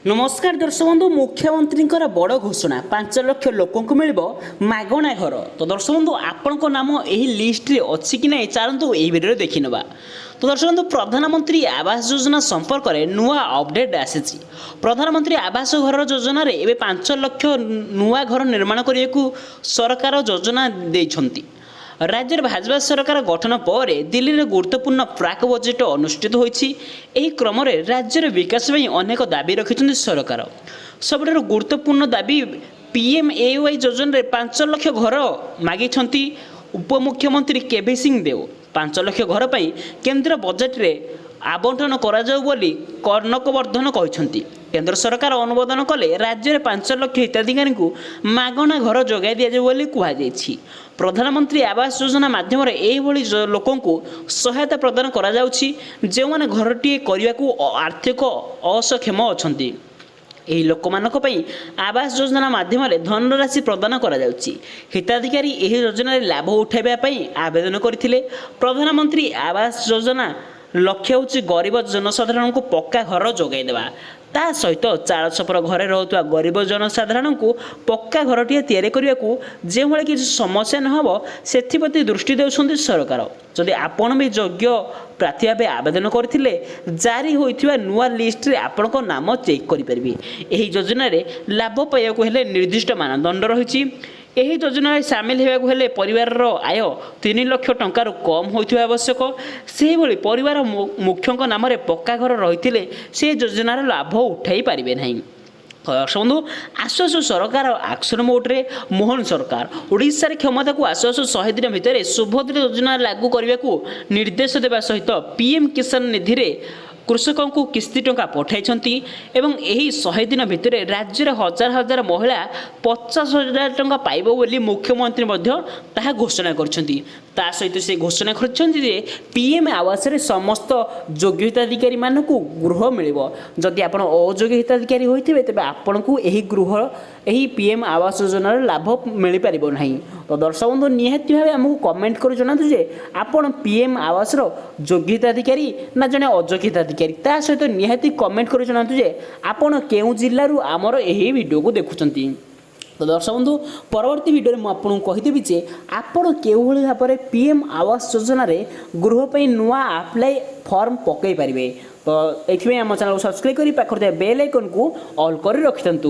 नमस्कार दर्शक बंधु मुख्यमंत्री बड़ घोषणा 5 लाख लोक मिल मागणा घर। तो दर्शक बंधु आपण नाम यही लिस्ट अच्छी कि नहीं चलतु यही भिडियो देखी नवा। तो दर्शक बंधु प्रधानमंत्री आवास योजना संपर्क में नुआ अपडेट आसी। प्रधानमंत्री आवास घर योजन 5 लाख नुआ घर निर्माण करने को सरकार योजना देइछंती। राज्य में भाजपा सरकार गठन पर दिल्ली में गुरुत्वपूर्ण प्राक बजेट अनुष्ठित होती। क्रम में राज्यर विकास में अनेक दाबी रखिंट सरकार। सब गुरुत्वपूर्ण दाबी पीएमएवाई योजन 5 लाख घर मागी। उपमुख्यमंत्री केवी सिंह देव 5 लाख घर पर केंद्र बजेट रे आवंटन कर्णकवर्धन कहते। केंद्र सरकार अनुमोदन कले राज्य में 5 लाख हिताधिकारी को मागणा घर जोगाई दिजाऊ कहुई। प्रधानमंत्री आवास योजना माध्यम लोक सहायता प्रदान करा जो मैंने घरटी करने को आर्थिक असक्षम अच्छा। यही लोक आवास योजना माध्यम धनराशि प्रदान करा हिताधिकारी यह योजना लाभ उठाइवाई आवेदन करते। प्रधानमंत्री आवास योजना लक्ष्य हूँ गरीब जनसाधारण को पक्का घर जोगाई देवा। ता सहित चार छपर घरे रोकुवा गरीब जनसाधारण को पक्का घरटी तैयारी करने को जो भाई किसी समस्या नहब से दृष्टि देउछंती सरकार। जदि आपण भी योग्य प्रार्थी भाव आवेदन करथिले जारी होइथिबा नुआ लिस्ट रे आपनक नाम चेक करिपरिबे। एही योजना रे लाभ पाइबाकू हेले निर्दिष्ट मानदंड रहिछि। यही योजना सामिल होगा परिवार आय 3 लाख टंकार कम होता आवश्यक। से भली परिवार मुख्यों नाम पक्का घर रही से योजनार लाभ उठाई पारे ना। बंधु आसु आसु सरकार एक्शन मोड्रे मोहन सरकार ओडिशा रे क्षमता को आसु आसु 100 दिन भितर सुभद्र योजना लागू करने को निर्देश देवा सहित पीएम किसान निधि रे कृषकों को किस्ती टंका पठाई एवं यही 100 दिन भितर राज्य हजार हजार महिला 50,000 टंका पाइब बोली मुख्यमंत्री ताहा घोषणा करछंती। ता सहित से घोषणा करछंती जे पीएम आवास रे समस्त योग्य हिताधिकारी मानक गृह मिलिबो। जदि आपण अयोग्य हिताधिकारी होइथिबे तबे आपनकू एही गृह एही पीएम आवास योजनार लाभ मिल पारिबो नाही। तो दर्शक बंधु निहाती भाव आमको कमेंट कर जनातु जे आपण पीएम आवास रो योग्य हिताधिकारी ना जने अयोग्य हिताधिकारी। ता सहित निहाती कमेंट कर जनातु जे आपण केउ जिल्ला रु आमर एही वीडियो को देखुचंती। तो दर्शक बंधु परवर्ती वीडियो में आपको कहीदेवी जे आपण केउ भली भाव में पीएम आवास योजना रे गृह पे नुआ अप्लाई फॉर्म पकई पारिबे। तो एथिमे हम चैनल को सब्सक्राइब करी पाखर बेल आइकन को ऑल कर रखिथंतु।